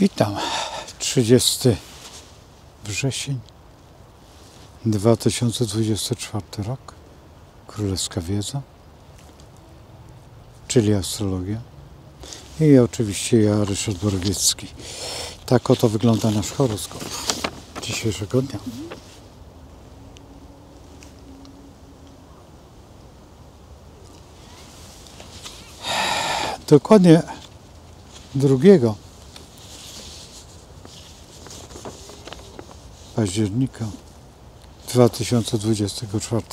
Witam. 30 wrzesień 2024 rok. Królewska wiedza, czyli astrologia. I oczywiście ja, Ryszard Borowiecki. Tak oto wygląda nasz horoskop dzisiejszego dnia. Dokładnie 2 października 2024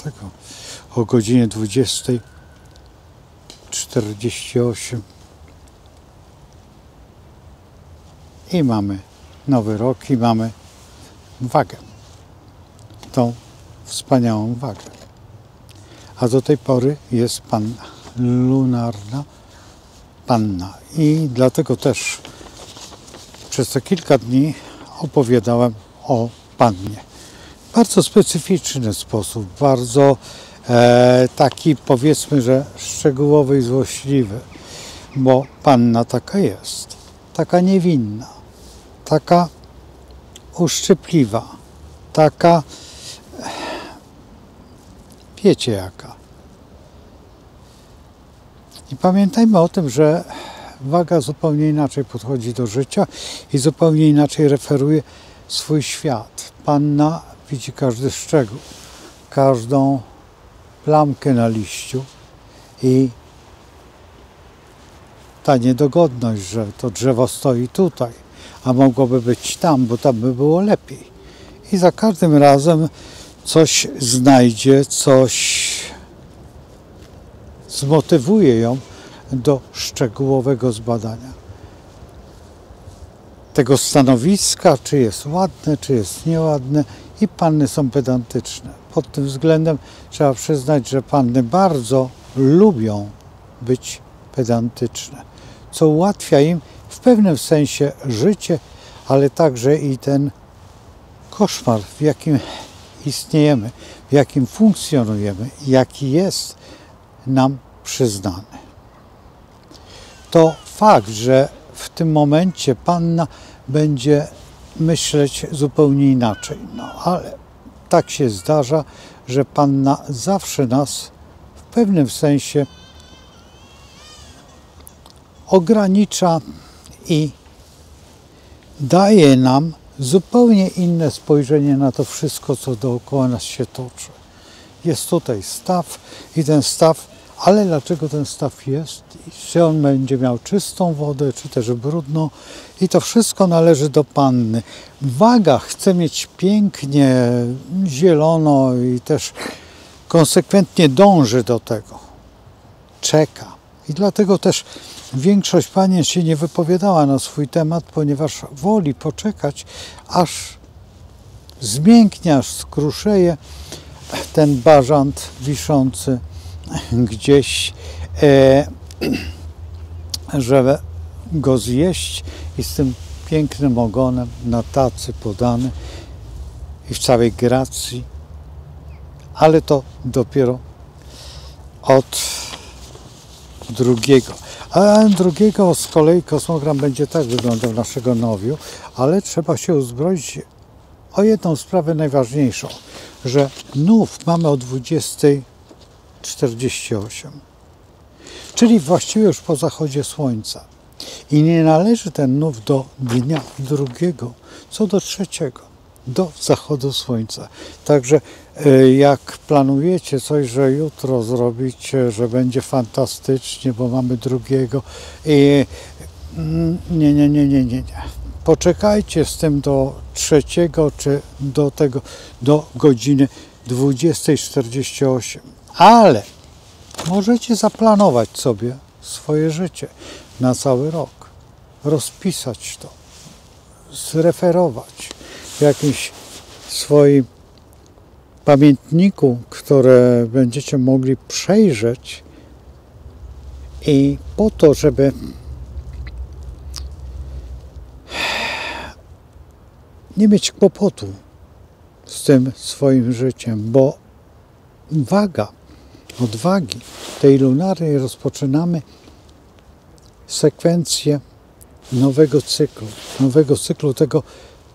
o godzinie 20:48 i mamy nowy rok i mamy wagę, tą wspaniałą wagę. A do tej pory jest panna, lunarna panna, i dlatego też przez te kilka dni opowiadałem o pannie. W bardzo specyficzny sposób, bardzo taki, powiedzmy, że szczegółowy i złośliwy, bo panna taka jest, taka niewinna, taka uszczypliwa, taka, wiecie jaka. I pamiętajmy o tym, że waga zupełnie inaczej podchodzi do życia i zupełnie inaczej referuje swój świat. Panna widzi każdy szczegół, każdą plamkę na liściu i ta niedogodność, że to drzewo stoi tutaj, a mogłoby być tam, bo tam by było lepiej. I za każdym razem coś znajdzie, coś zmotywuje ją do szczegółowego zbadania tego stanowiska, czy jest ładne, czy jest nieładne, i panny są pedantyczne. Pod tym względem trzeba przyznać, że panny bardzo lubią być pedantyczne, co ułatwia im w pewnym sensie życie, ale także i ten koszmar, w jakim istniejemy, w jakim funkcjonujemy, jaki jest nam przyznany. To fakt, że w tym momencie panna będzie myśleć zupełnie inaczej. No ale tak się zdarza, że panna zawsze nas w pewnym sensie ogranicza i daje nam zupełnie inne spojrzenie na to wszystko, co dookoła nas się toczy. Jest tutaj staw i ten staw, ale dlaczego ten staw jest? Czy on będzie miał czystą wodę, czy też brudną? I to wszystko należy do panny. Waga chce mieć pięknie, zielono i też konsekwentnie dąży do tego. Czeka. I dlatego też większość panien się nie wypowiadała na swój temat, ponieważ woli poczekać, aż zmięknie, aż skruszeje ten bażant wiszący gdzieś, żeby go zjeść i z tym pięknym ogonem na tacy podany i w całej gracji, ale to dopiero od 2. A 2 z kolei kosmogram będzie tak wyglądał naszego nowiu, ale trzeba się uzbroić o jedną sprawę najważniejszą, że nów mamy o 20:48, czyli właściwie już po zachodzie słońca. I nie należy ten nów do dnia 2, co do 3, do zachodu słońca. Także jak planujecie coś, że jutro zrobicie, że będzie fantastycznie, bo mamy 2, nie. Poczekajcie z tym do 3, czy do godziny 20:48. Ale możecie zaplanować sobie swoje życie na cały rok, rozpisać to, zreferować w jakimś swoim pamiętniku, które będziecie mogli przejrzeć, i po to, żeby nie mieć kłopotu z tym swoim życiem, bo waga, od wagi tej lunarnej rozpoczynamy sekwencję nowego cyklu tego,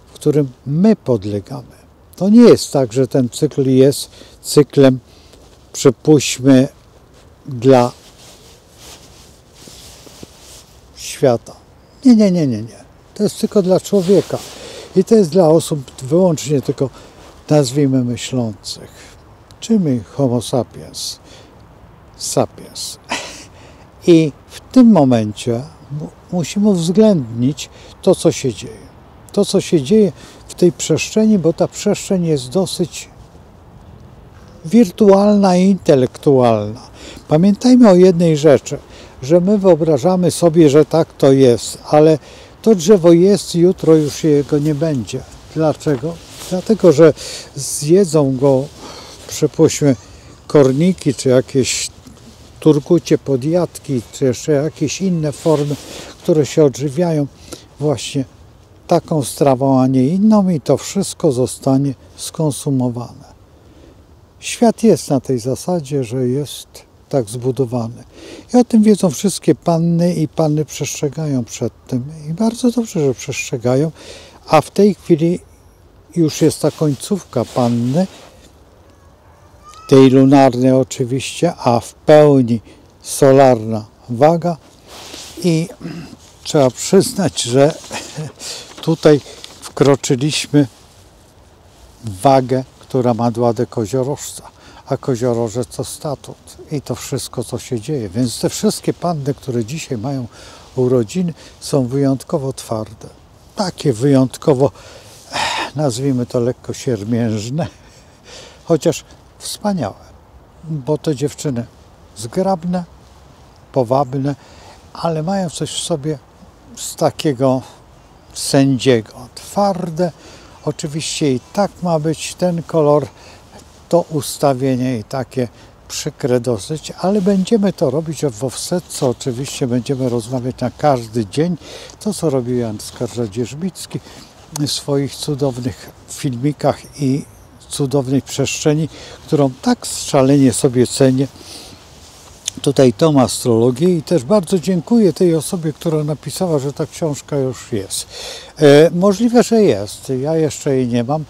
w którym my podlegamy. To nie jest tak, że ten cykl jest cyklem, przypuśćmy, dla świata. Nie. To jest tylko dla człowieka. I to jest dla osób wyłącznie tylko, nazwijmy, myślących. Czyli homo sapiens. Sapiens. I w tym momencie musimy uwzględnić to, co się dzieje. To, co się dzieje w tej przestrzeni, bo ta przestrzeń jest dosyć wirtualna i intelektualna. Pamiętajmy o jednej rzeczy, że my wyobrażamy sobie, że tak to jest, ale to drzewo jest, jutro już jego nie będzie. Dlaczego? Dlatego, że zjedzą go, przypuśćmy, korniki, czy jakieś turkucie, podjadki, czy jeszcze jakieś inne formy, które się odżywiają właśnie taką strawą, a nie inną, i to wszystko zostanie skonsumowane. Świat jest na tej zasadzie, że jest tak zbudowany. I o tym wiedzą wszystkie panny i panny przestrzegają przed tym. I bardzo dobrze, że przestrzegają, a w tej chwili już jest ta końcówka panny, tej lunarnej oczywiście, a w pełni solarna waga, i trzeba przyznać, że tutaj wkroczyliśmy w wagę, która ma ładę koziorożca, a koziorożec to statut i to wszystko, co się dzieje. Więc te wszystkie panny, które dzisiaj mają urodziny, są wyjątkowo twarde. Takie wyjątkowo, nazwijmy to, lekko siermiężne, chociaż wspaniałe, bo to dziewczyny zgrabne, powabne, ale mają coś w sobie z takiego sędziego. Twarde, oczywiście i tak ma być ten kolor, to ustawienie i takie przykre dosyć, ale będziemy to robić w offsetce, oczywiście będziemy rozmawiać na każdy dzień, to co robił Jan Skarża-Dzierżbicki w swoich cudownych filmikach i cudownej przestrzeni, którą tak szalenie sobie cenię. Tutaj tom astrologii, i też bardzo dziękuję tej osobie, która napisała, że ta książka już jest. Możliwe, że jest. Ja jeszcze jej nie mam.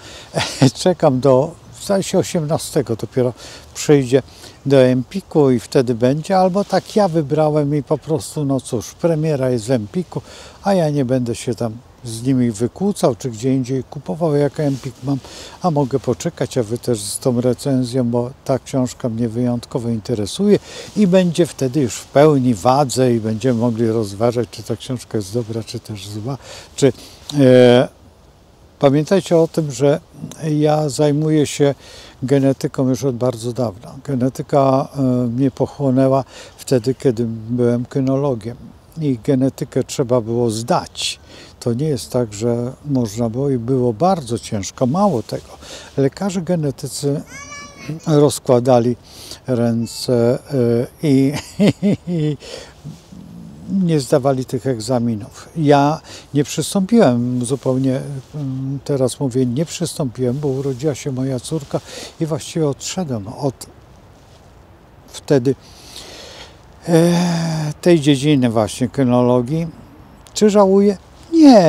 Czekam do, zdaje się, 18 dopiero przyjdzie do Empiku i wtedy będzie. Albo tak ja wybrałem i po prostu, no cóż, premiera jest w Empiku, a ja nie będę się tam z nimi wykłócał, czy gdzie indziej kupował, jak Empik mam, a mogę poczekać, a wy też z tą recenzją, bo ta książka mnie wyjątkowo interesuje i będzie wtedy już w pełni wadze i będziemy mogli rozważać, czy ta książka jest dobra, czy też zła, czy... Pamiętajcie o tym, że ja zajmuję się genetyką już od bardzo dawna. Genetyka mnie pochłonęła wtedy, kiedy byłem kynologiem i genetykę trzeba było zdać. To nie jest tak, że można było, i było bardzo ciężko. Mało tego, lekarze genetycy rozkładali ręce i nie zdawali tych egzaminów. Ja nie przystąpiłem zupełnie, teraz mówię, nie przystąpiłem, bo urodziła się moja córka i właściwie odszedłem od wtedy tej dziedziny właśnie kynologii. Czy żałuję?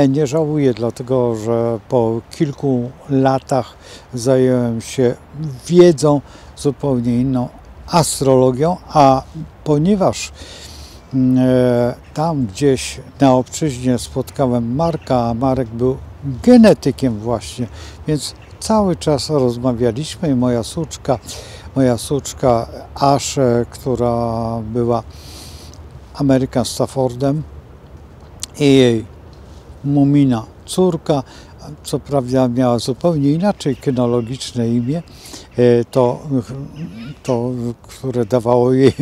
Nie żałuję, dlatego że po kilku latach zająłem się wiedzą zupełnie inną, astrologią, a ponieważ tam gdzieś na obczyźnie spotkałem Marka, a Marek był genetykiem właśnie, więc cały czas rozmawialiśmy i moja suczka Asze, która była American Staffordem, i jej Mumina córka, co prawda miała zupełnie inaczej kynologiczne imię, które dawało jej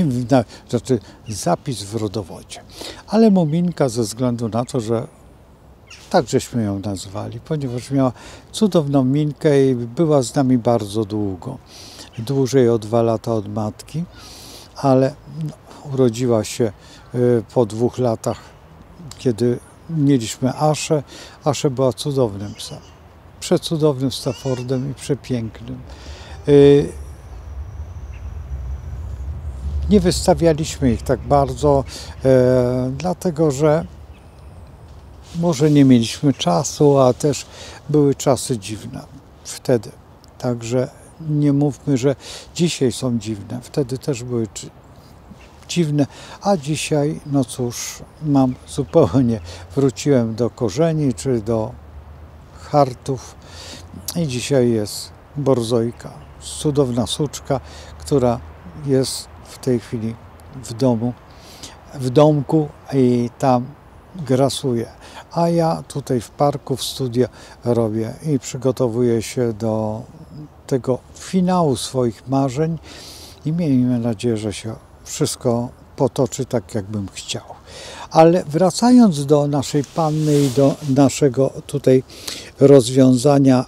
znaczy zapis w rodowodzie. Ale Muminka, ze względu na to, że tak żeśmy ją nazwali, ponieważ miała cudowną minkę i była z nami bardzo długo. Dłużej o 2 lata od matki, ale urodziła się po 2 latach, kiedy mieliśmy Aszę. Aszę była cudownym psem. Przecudownym Staffordem i przepięknym. Nie wystawialiśmy ich tak bardzo, dlatego że może nie mieliśmy czasu, a też były czasy dziwne wtedy. Także nie mówmy, że dzisiaj są dziwne. Wtedy też były dziwne, a dzisiaj, no cóż, wróciłem do korzeni, czy do hartów i dzisiaj jest borzojka, cudowna suczka, która jest w tej chwili w domku i tam grasuje. A ja tutaj w parku, w studio robię i przygotowuję się do tego finału swoich marzeń i miejmy nadzieję, że się wszystko potoczy tak, jakbym chciał. Ale wracając do naszej Panny i do naszego tutaj rozwiązania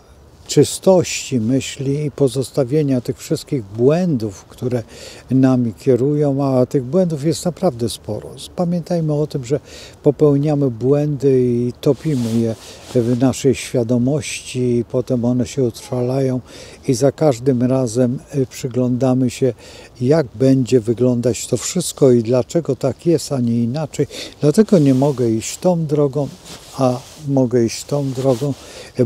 czystości myśli i pozostawienia tych wszystkich błędów, które nami kierują, a tych błędów jest naprawdę sporo. Pamiętajmy o tym, że popełniamy błędy i topimy je w naszej świadomości i potem one się utrwalają i za każdym razem przyglądamy się, jak będzie wyglądać to wszystko i dlaczego tak jest, a nie inaczej. Dlatego nie mogę iść tą drogą, a mogę iść tą drogą,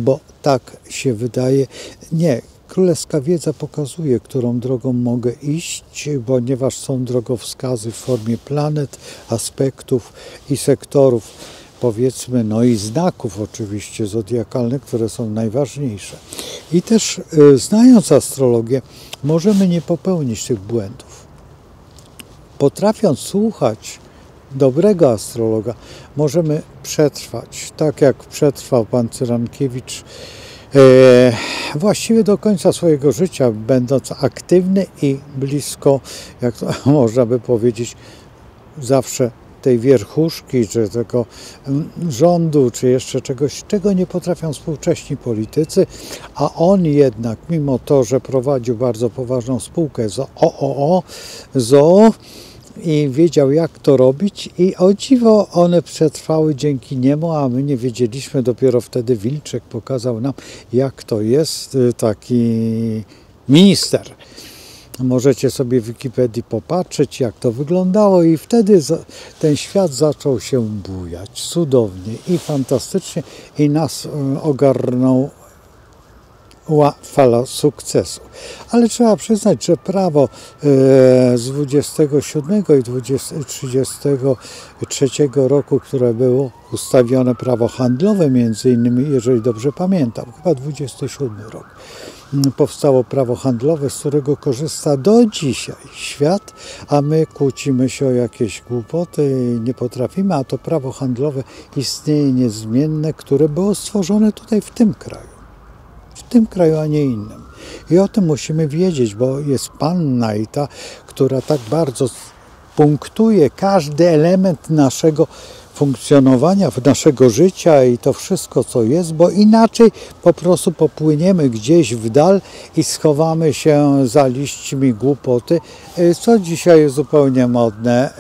bo tak się wydaje. Nie, królewska wiedza pokazuje, którą drogą mogę iść, ponieważ są drogowskazy w formie planet, aspektów i sektorów, powiedzmy, no i znaków oczywiście zodiakalnych, które są najważniejsze. I też znając astrologię, możemy nie popełnić tych błędów. Potrafiąc słuchać dobrego astrologa, możemy przetrwać, tak jak przetrwał pan Cyrankiewicz, właściwie do końca swojego życia, będąc aktywny i blisko, jak to można by powiedzieć, zawsze tej wierchuszki, czy tego rządu, czy jeszcze czegoś, czego nie potrafią współcześni politycy, a on jednak, mimo to, że prowadził bardzo poważną spółkę z ZOO, i wiedział, jak to robić i o dziwo one przetrwały dzięki niemu, a my nie wiedzieliśmy. Dopiero wtedy Wilczek pokazał nam, jak to jest taki minister. Możecie sobie w Wikipedii popatrzeć, jak to wyglądało i wtedy ten świat zaczął się bujać cudownie i fantastycznie i nas ogarnął fala sukcesu. Ale trzeba przyznać, że prawo z 27 i 33 roku, które było ustawione, prawo handlowe między innymi, jeżeli dobrze pamiętam, chyba 27 rok, powstało prawo handlowe, z którego korzysta do dzisiaj świat, a my kłócimy się o jakieś głupoty i nie potrafimy, a to prawo handlowe istnieje niezmienne, które było stworzone tutaj w tym kraju. W tym kraju, a nie innym. I o tym musimy wiedzieć, bo jest Panna i ta, która tak bardzo punktuje każdy element naszego funkcjonowania, naszego życia i to wszystko, co jest, bo inaczej po prostu popłyniemy gdzieś w dal i schowamy się za liśćmi głupoty, co dzisiaj jest zupełnie modne,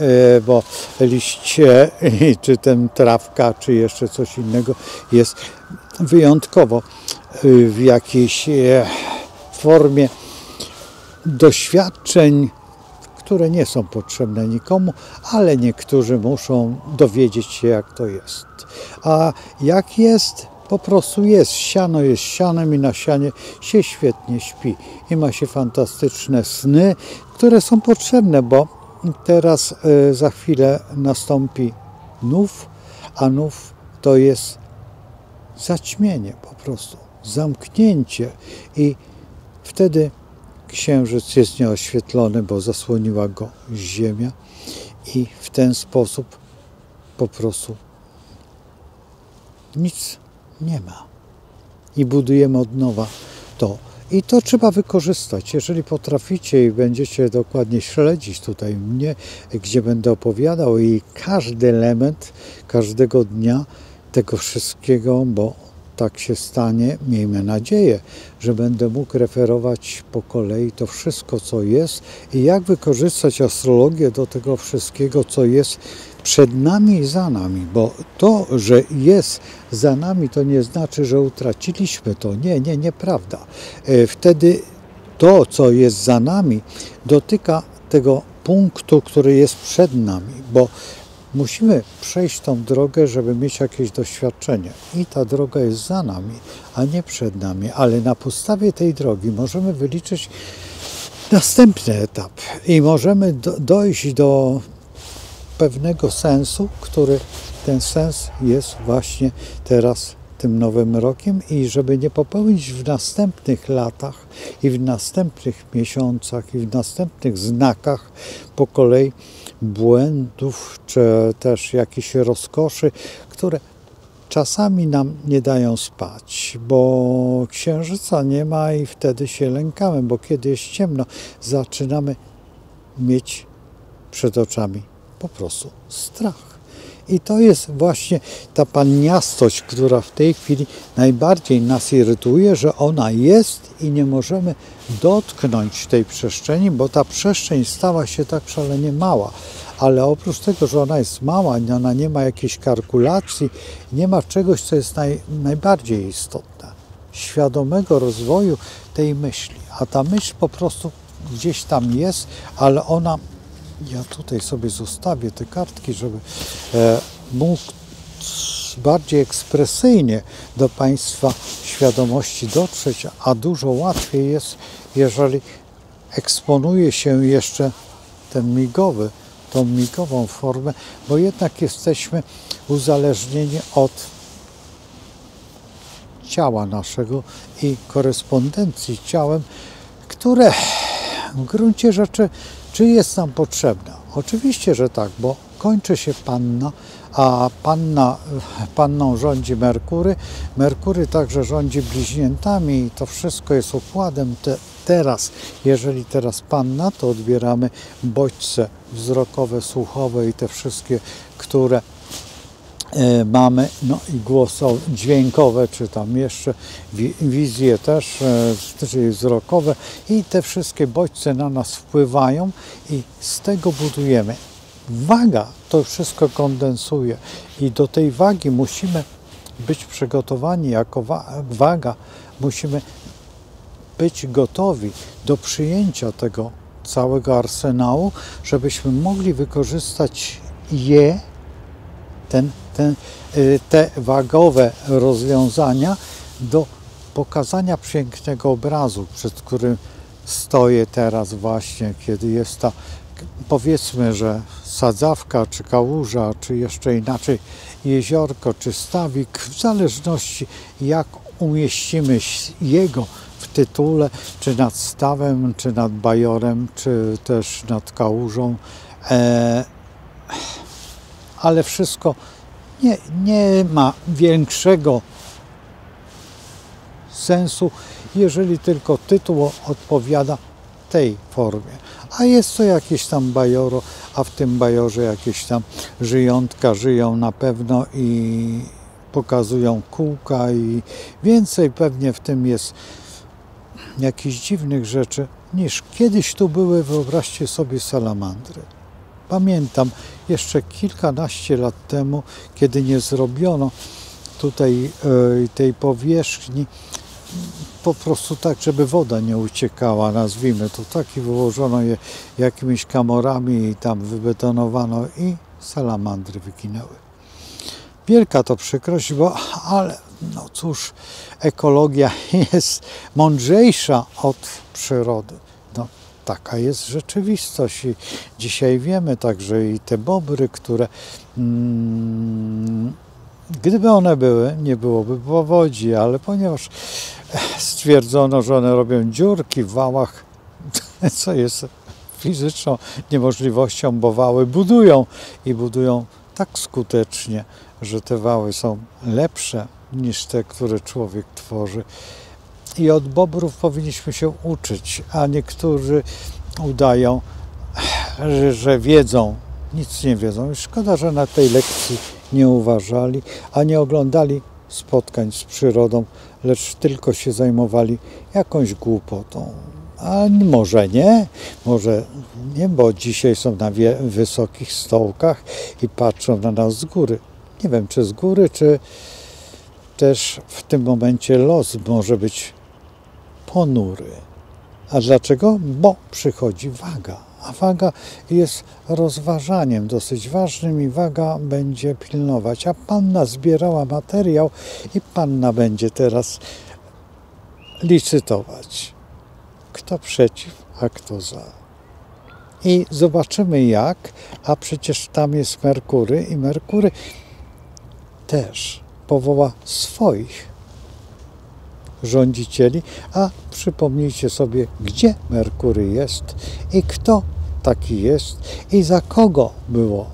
bo liście, czy ten trawka, czy jeszcze coś innego jest wyjątkowo w jakiejś formie doświadczeń, które nie są potrzebne nikomu, ale niektórzy muszą dowiedzieć się, jak to jest. A jak jest, po prostu jest. Siano jest sianem i na sianie się świetnie śpi. I ma się fantastyczne sny, które są potrzebne, bo teraz za chwilę nastąpi nów, a nów to jest zaćmienie po prostu, zamknięcie i wtedy księżyc jest nieoświetlony, bo zasłoniła go ziemia i w ten sposób po prostu nic nie ma. I budujemy od nowa to. I to trzeba wykorzystać. Jeżeli potraficie i będziecie dokładnie śledzić tutaj mnie, gdzie będę opowiadał i każdy element każdego dnia tego wszystkiego, bo tak się stanie, miejmy nadzieję, że będę mógł referować po kolei to wszystko, co jest i jak wykorzystać astrologię do tego wszystkiego, co jest przed nami i za nami, bo to, że jest za nami, to nie znaczy, że utraciliśmy to. Nieprawda. Wtedy to, co jest za nami, dotyka tego punktu, który jest przed nami, bo musimy przejść tą drogę, żeby mieć jakieś doświadczenie. I ta droga jest za nami, a nie przed nami. Ale na podstawie tej drogi możemy wyliczyć następny etap i możemy dojść do pewnego sensu, który ten sens jest właśnie teraz tym nowym rokiem i żeby nie popełnić w następnych latach i w następnych miesiącach i w następnych znakach po kolei błędów czy też jakichś rozkoszy, które czasami nam nie dają spać, bo księżyca nie ma i wtedy się lękamy, bo kiedy jest ciemno, zaczynamy mieć przed oczami po prostu strach. I to jest właśnie ta panniastość, która w tej chwili najbardziej nas irytuje, że ona jest i nie możemy dotknąć tej przestrzeni, bo ta przestrzeń stała się tak szalenie mała. Ale oprócz tego, że ona jest mała, ona nie ma jakiejś kalkulacji, nie ma czegoś, co jest najbardziej istotne. Świadomego rozwoju tej myśli. A ta myśl po prostu gdzieś tam jest, ale ona... Ja tutaj sobie zostawię te kartki, żeby mógł bardziej ekspresyjnie do Państwa świadomości dotrzeć, a dużo łatwiej jest, jeżeli eksponuje się jeszcze tą migową formę, bo jednak jesteśmy uzależnieni od ciała naszego i korespondencji z ciałem, które w gruncie rzeczy czy jest nam potrzebna? Oczywiście, że tak, bo kończy się panna, a panną rządzi Merkury. Merkury także rządzi bliźniętami i to wszystko jest układem. Jeżeli teraz panna, to odbieramy bodźce wzrokowe, słuchowe i te wszystkie, które mamy, no i dźwiękowe, czy tam jeszcze wizje też, czyli wzrokowe i te wszystkie bodźce na nas wpływają i z tego budujemy. Waga to wszystko kondensuje i do tej wagi musimy być przygotowani jako waga, musimy być gotowi do przyjęcia tego całego arsenału, żebyśmy mogli wykorzystać te wagowe rozwiązania do pokazania pięknego obrazu, przed którym stoję teraz właśnie, kiedy jest ta, powiedzmy, że sadzawka, czy kałuża, czy jeszcze inaczej jeziorko, czy stawik, w zależności jak umieścimy jego w tytule, czy nad stawem, czy nad bajorem, czy też nad kałużą, ale wszystko nie ma większego sensu, jeżeli tylko tytuł odpowiada tej formie. A jest to jakieś tam bajoro, a w tym bajorze jakieś tam żyjątka żyją na pewno i pokazują kółka i więcej pewnie w tym jest jakichś dziwnych rzeczy niż kiedyś tu były, wyobraźcie sobie, salamandry. Pamiętam jeszcze kilkanaście lat temu, kiedy nie zrobiono tutaj tej powierzchni po prostu tak, żeby woda nie uciekała, nazwijmy to tak, i wyłożono je jakimiś kamorami i tam wybetonowano i salamandry wyginęły. Wielka to przykrość, ale no cóż, ekologia jest mądrzejsza od przyrody. No, taka jest rzeczywistość i dzisiaj wiemy także i te bobry, które gdyby one były, nie byłoby powodzi, ale ponieważ stwierdzono, że one robią dziurki w wałach, co jest fizyczną niemożliwością, bo wały budują i budują tak skutecznie, że te wały są lepsze niż te, które człowiek tworzy. I od bobrów powinniśmy się uczyć, a niektórzy udają, że wiedzą, nic nie wiedzą. Szkoda, że na tej lekcji nie uważali, a nie oglądali spotkań z przyrodą, lecz tylko się zajmowali jakąś głupotą. A może nie, bo dzisiaj są na wysokich stołkach i patrzą na nas z góry. Nie wiem, czy z góry, czy też w tym momencie los może być ponury. A dlaczego? Bo przychodzi waga. A waga jest rozważaniem dosyć ważnym i waga będzie pilnować. A panna zbierała materiał i panna będzie teraz licytować. Kto przeciw, a kto za. I zobaczymy jak, a przecież tam jest Merkury i Merkury też powoła swoich rządzicieli, a przypomnijcie sobie, gdzie Merkury jest i kto taki jest i za kogo było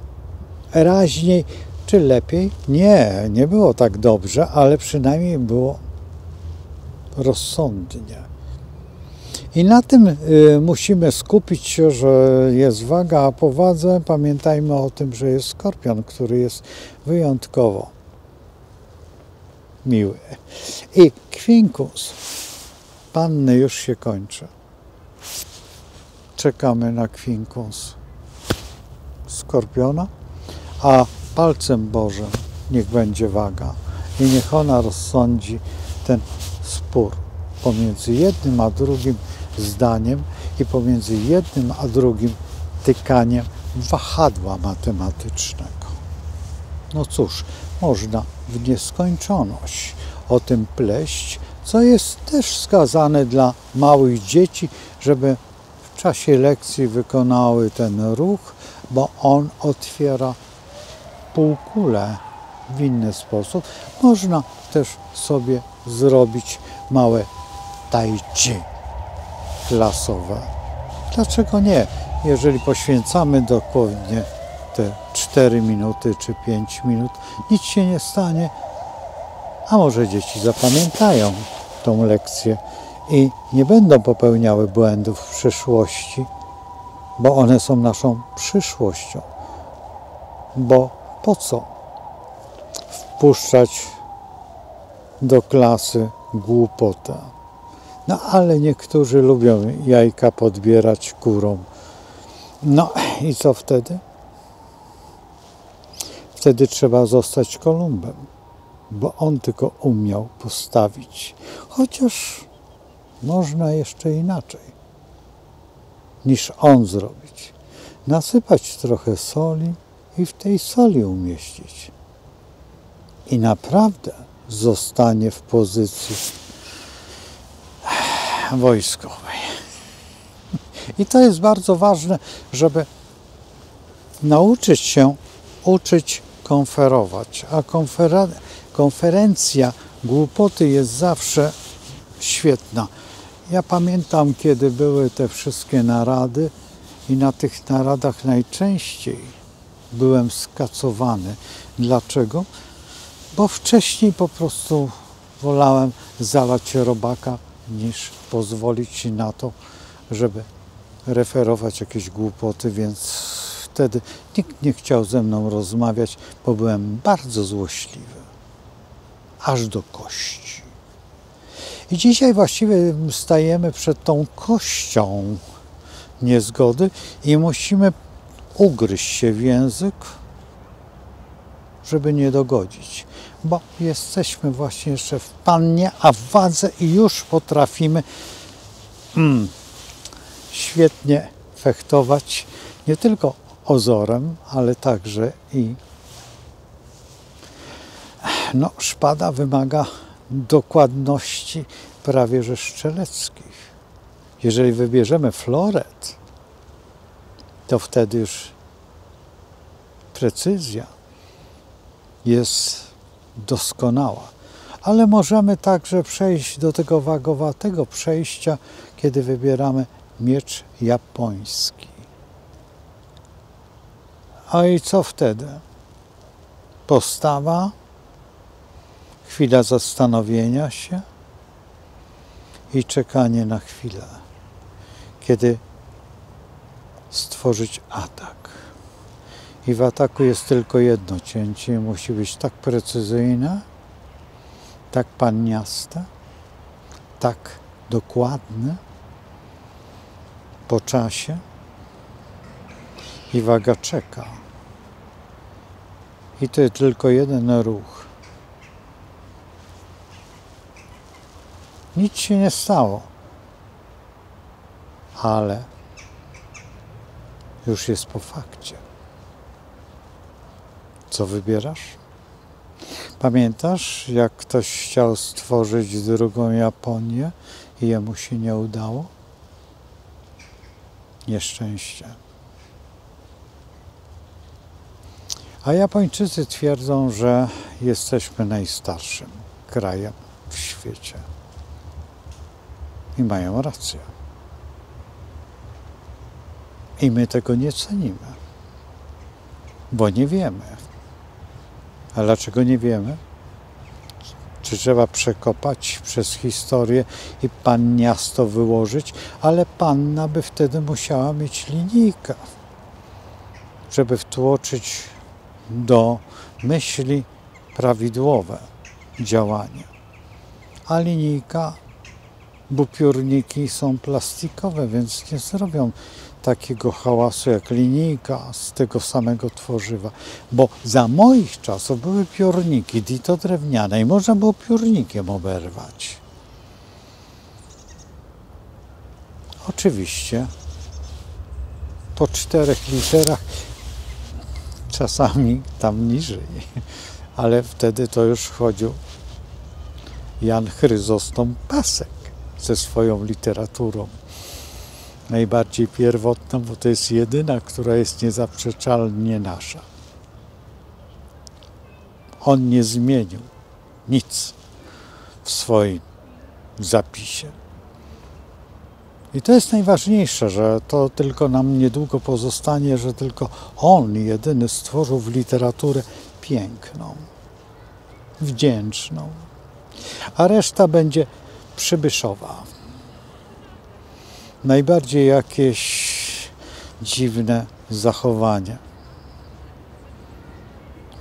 raźniej czy lepiej. Nie było tak dobrze, ale przynajmniej było rozsądnie. I na tym musimy skupić się, że jest waga, a po wadze pamiętajmy o tym, że jest Skorpion, który jest wyjątkowo miły. I kwinkus panny już się kończy. Czekamy na kwinkus Skorpiona, a palcem Bożym niech będzie waga i niech ona rozsądzi ten spór pomiędzy jednym a drugim zdaniem i pomiędzy jednym a drugim tykaniem wahadła matematycznego. No cóż, można w nieskończoność o tym pleść, co jest też wskazane dla małych dzieci, żeby w czasie lekcji wykonały ten ruch, bo on otwiera półkulę w inny sposób. Można też sobie zrobić małe tai chi klasowe. Dlaczego nie? Jeżeli poświęcamy dokładnie te 4 minuty czy 5 minut, nic się nie stanie, a może dzieci zapamiętają tą lekcję i nie będą popełniały błędów w przyszłości, bo one są naszą przyszłością. Bo po co wpuszczać do klasy głupotę? No ale niektórzy lubią jajka podbierać kurom. No i co wtedy? Wtedy trzeba zostać Kolumbem, bo on tylko umiał postawić. Chociaż można jeszcze inaczej niż on zrobić. Nasypać trochę soli i w tej soli umieścić. I naprawdę zostanie w pozycji wojskowej. I to jest bardzo ważne, żeby nauczyć się uczyć konferować. A konferencja głupoty jest zawsze świetna. Ja pamiętam, kiedy były te wszystkie narady i na tych naradach najczęściej byłem skacowany. Dlaczego? Bo wcześniej po prostu wolałem zalać robaka, niż pozwolić na to, żeby referować jakieś głupoty, więc wtedy nikt nie chciał ze mną rozmawiać, bo byłem bardzo złośliwy. Aż do kości. I dzisiaj właściwie stajemy przed tą kością niezgody i musimy ugryźć się w język, żeby nie dogodzić. Bo jesteśmy właśnie jeszcze w pannie, a w wadze i już potrafimy świetnie fechtować nie tylko ozorem, ale także i szpada wymaga dokładności prawie że strzeleckich. Jeżeli wybierzemy floret, to wtedy już precyzja jest doskonała. Ale możemy także przejść do tego wagowatego przejścia, kiedy wybieramy miecz japoński. A i co wtedy? Postawa, chwila zastanowienia się i czekanie na chwilę, kiedy stworzyć atak. I w ataku jest tylko jedno cięcie, musi być tak precyzyjne, tak panniaste, tak dokładne po czasie i waga czeka. I to jest tylko jeden ruch. Nic się nie stało, ale już jest po fakcie. Co wybierasz? Pamiętasz, jak ktoś chciał stworzyć drugą Japonię i jemu się nie udało? Nieszczęście. A Japończycy twierdzą, że jesteśmy najstarszym krajem w świecie. I mają rację. I my tego nie cenimy, bo nie wiemy. A dlaczego nie wiemy? Czy trzeba przekopać przez historię i panniasto wyłożyć, ale panna by wtedy musiała mieć linijkę, żeby wtłoczyć do myśli prawidłowe działanie. A linijka, bo piórniki są plastikowe, więc nie zrobią takiego hałasu jak linijka z tego samego tworzywa. Bo za moich czasów były piórniki, dito drewniane i można było piórnikiem oberwać. Oczywiście po 4 literach, czasami tam niżej, ale wtedy to już chodził Jan Chryzostom Pasek ze swoją literaturą. Najbardziej pierwotną, bo to jest jedyna, która jest niezaprzeczalnie nasza. On nie zmienił nic w swoim zapisie. I to jest najważniejsze, że to tylko nam niedługo pozostanie, że tylko on jedyny stworzył w literaturę piękną, wdzięczną, a reszta będzie przybyszowa. Najbardziej jakieś dziwne zachowanie,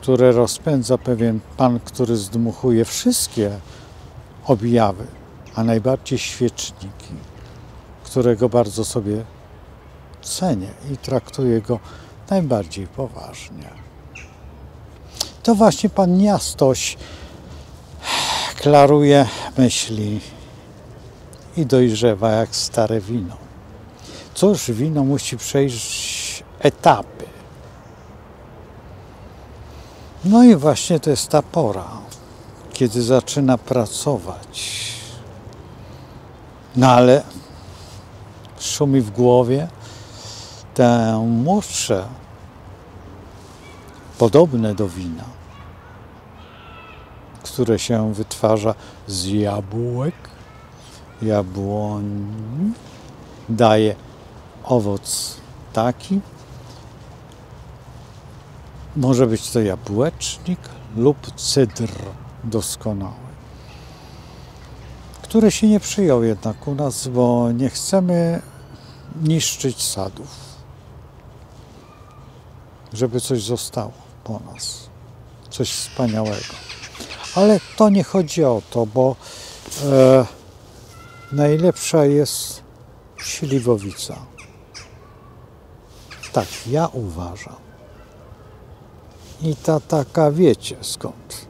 które rozpędza pewien pan, który zdmuchuje wszystkie objawy, a najbardziej świeczniki, którego bardzo sobie cenię i traktuję go najbardziej poważnie. To właśnie pan Niastoś klaruje myśli i dojrzewa jak stare wino. Cóż, wino musi przejść etapy. No i właśnie to jest ta pora, kiedy zaczyna pracować. No ale szumi w głowie te młodsze, podobne do wina, które się wytwarza z jabłek, jabłoni, daje owoc taki. Może być to jabłecznik lub cydr doskonały, który się nie przyjął jednak u nas, bo nie chcemy niszczyć sadów, żeby coś zostało po nas, coś wspaniałego. Ale to nie chodzi o to, bo najlepsza jest śliwowica. Tak, ja uważam. I ta taka, wiecie skąd.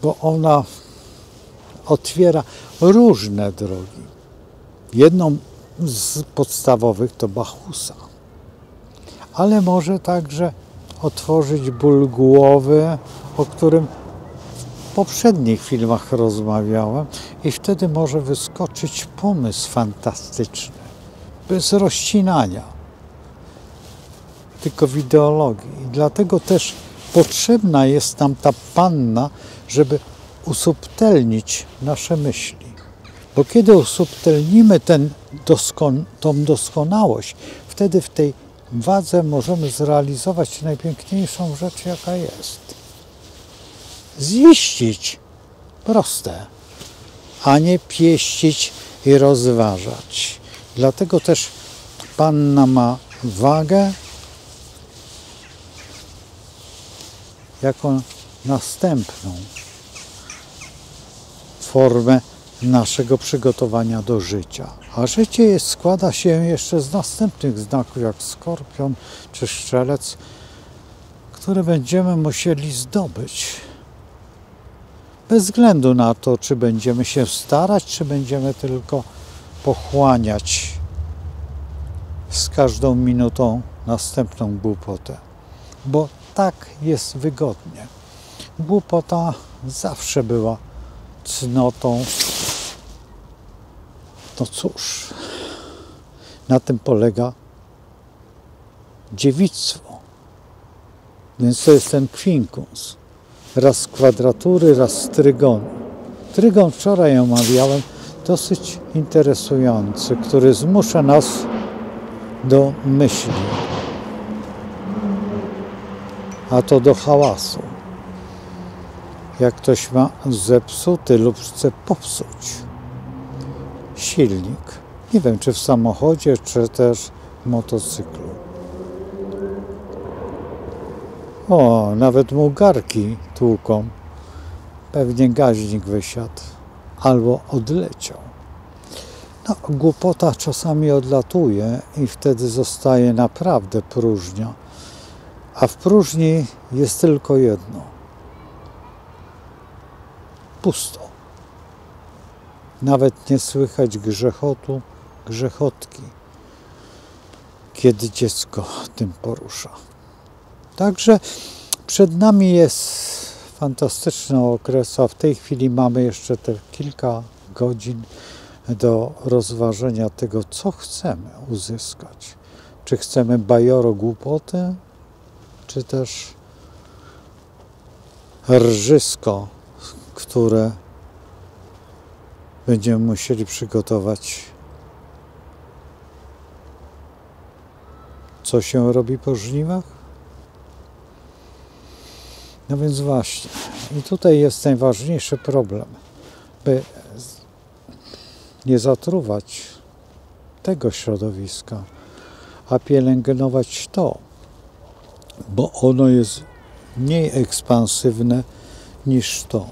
Bo ona otwiera różne drogi. Jedną z podstawowych to Bachusa. Ale może także otworzyć ból głowy, o którym w poprzednich filmach rozmawiałem, i wtedy może wyskoczyć pomysł fantastyczny, bez rozcinania, tylko w ideologii. I dlatego też potrzebna jest nam ta panna, żeby usubtelnić nasze myśli. Bo kiedy usubtelnimy tą doskonałość, wtedy w tej wadze możemy zrealizować najpiękniejszą rzecz, jaka jest. Ziścić. Proste. A nie pieścić i rozważać. Dlatego też panna ma wagę jako następną formę naszego przygotowania do życia. A życie składa się jeszcze z następnych znaków, jak skorpion czy strzelec, które będziemy musieli zdobyć. Bez względu na to, czy będziemy się starać, czy będziemy tylko pochłaniać z każdą minutą następną głupotę, bo tak jest wygodnie. Głupota zawsze była cnotą. No cóż, na tym polega dziewictwo. Więc to jest ten kwinkus. Raz z kwadratury, raz z trygonu. Trygon wczoraj omawiałem, dosyć interesujący, który zmusza nas do myśli, a to do hałasu. Jak ktoś ma zepsuty lub chce popsuć silnik, nie wiem czy w samochodzie, czy też w motocyklu. O, nawet mu garki tłuką. Pewnie gaźnik wysiadł albo odleciał. No, głupota czasami odlatuje i wtedy zostaje naprawdę próżnia. A w próżni jest tylko jedno. Pusto. Nawet nie słychać grzechotki, kiedy dziecko tym porusza. Także przed nami jest fantastyczny okres, a w tej chwili mamy jeszcze te kilka godzin do rozważenia tego, co chcemy uzyskać. Czy chcemy bajoro głupoty, czy też rżysko, które będziemy musieli przygotować. Co się robi po żniwach? No więc właśnie. I tutaj jest najważniejszy problem, by nie zatruwać tego środowiska, a pielęgnować to, bo ono jest mniej ekspansywne niż to.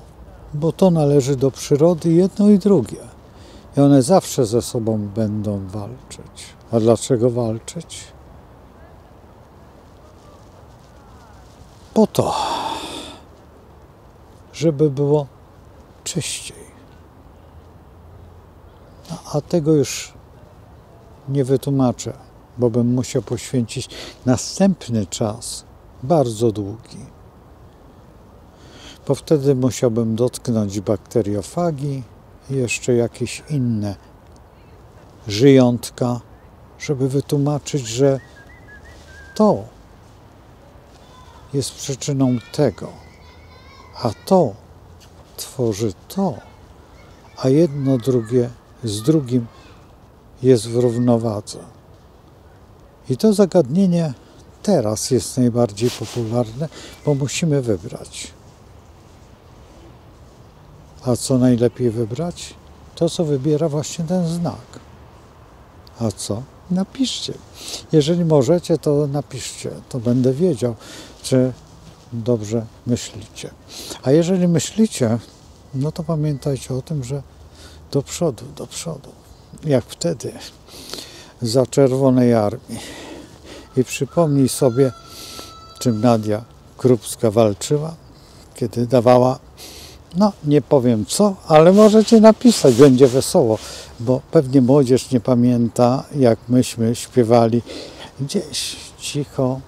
Bo to należy do przyrody jedno i drugie. I one zawsze ze sobą będą walczyć. A dlaczego walczyć? Po to, żeby było czyściej. No, a tego już nie wytłumaczę, bo bym musiał poświęcić następny czas, bardzo długi. Bo wtedy musiałbym dotknąć bakteriofagi i jeszcze jakieś inne żyjątka, żeby wytłumaczyć, że to jest przyczyną tego, a to tworzy to, a jedno drugie z drugim jest w równowadze. I to zagadnienie teraz jest najbardziej popularne, bo musimy wybrać. A co najlepiej wybrać? To, co wybiera właśnie ten znak. A co? Napiszcie. Jeżeli możecie, to napiszcie. To będę wiedział, czy dobrze myślicie. A jeżeli myślicie, no to pamiętajcie o tym, że do przodu, do przodu. Jak wtedy za Czerwonej Armii. I przypomnij sobie, czym Nadia Krupska walczyła, kiedy dawała, no nie powiem co, ale możecie napisać, będzie wesoło, bo pewnie młodzież nie pamięta, jak myśmy śpiewali gdzieś cicho,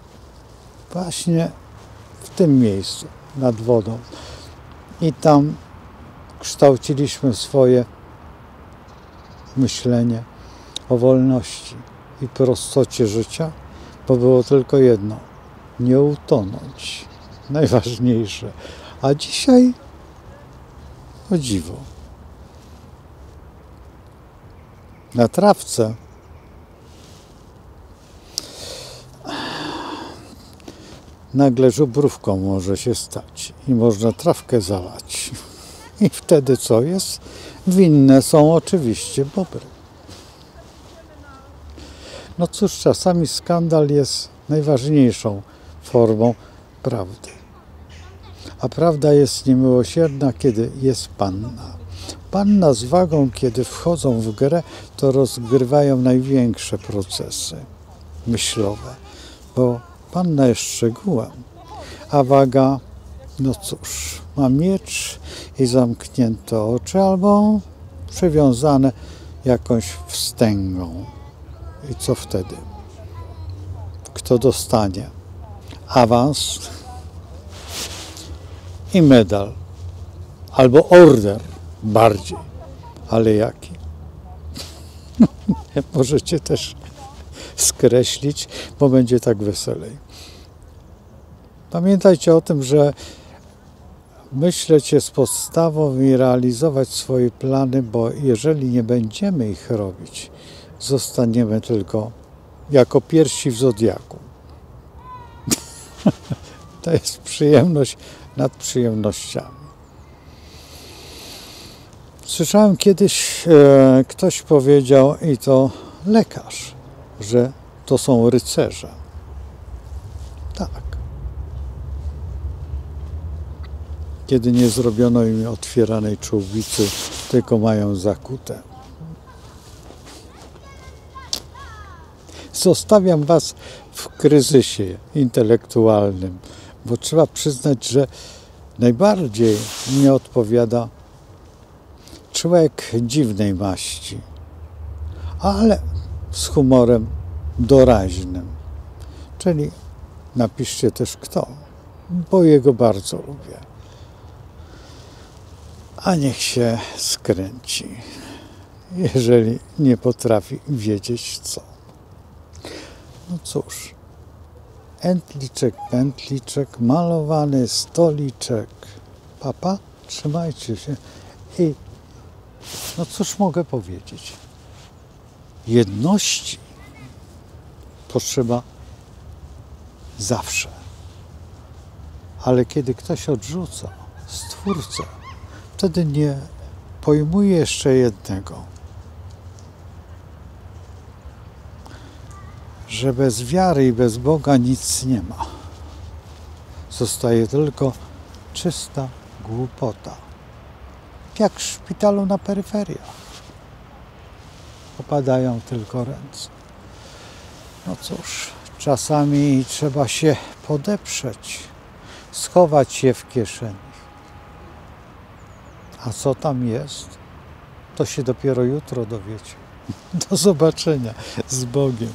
właśnie w tym miejscu, nad wodą. I tam kształciliśmy swoje myślenie o wolności i prostocie życia, bo było tylko jedno, nie utonąć, najważniejsze. A dzisiaj, o dziwo, na trawce nagle żubrówką może się stać i można trawkę zalać. I wtedy co jest? Winne są oczywiście bobry. No cóż, czasami skandal jest najważniejszą formą prawdy. A prawda jest niemiłosierna, kiedy jest panna. Panna z wagą, kiedy wchodzą w grę, to rozgrywają największe procesy myślowe, bo panna jest szczegółem, a waga, no cóż, ma miecz i zamknięte oczy albo przywiązane jakąś wstęgą. I co wtedy? Kto dostanie awans i medal, albo order bardziej, ale jaki? Możecie też skreślić, bo będzie tak weselej. Pamiętajcie o tym, że myśleć jest podstawą i realizować swoje plany, bo jeżeli nie będziemy ich robić, zostaniemy tylko jako pierwsi w zodiaku. To jest przyjemność nad przyjemnościami. Słyszałem kiedyś, ktoś powiedział, i to lekarz, że to są rycerze. Tak. Kiedy nie zrobiono im otwieranej czołwicy, tylko mają zakute. Zostawiam Was w kryzysie intelektualnym, bo trzeba przyznać, że najbardziej mnie odpowiada człowiek dziwnej maści, ale z humorem doraźnym. Czyli napiszcie też kto, bo jego bardzo lubię. A niech się skręci, jeżeli nie potrafi wiedzieć co. No cóż, entliczek, pętliczek, malowany stoliczek. Papa, trzymajcie się. I no cóż mogę powiedzieć? Jedności potrzeba zawsze. Ale kiedy ktoś odrzuca Stwórcę, wtedy nie pojmuje jeszcze jednego, że bez wiary i bez Boga nic nie ma. Zostaje tylko czysta głupota. Jak w szpitalu na peryferiach. Popadają tylko ręce. No cóż, czasami trzeba się podeprzeć, schować je w kieszeni. A co tam jest, to się dopiero jutro dowiecie. Do zobaczenia z Bogiem.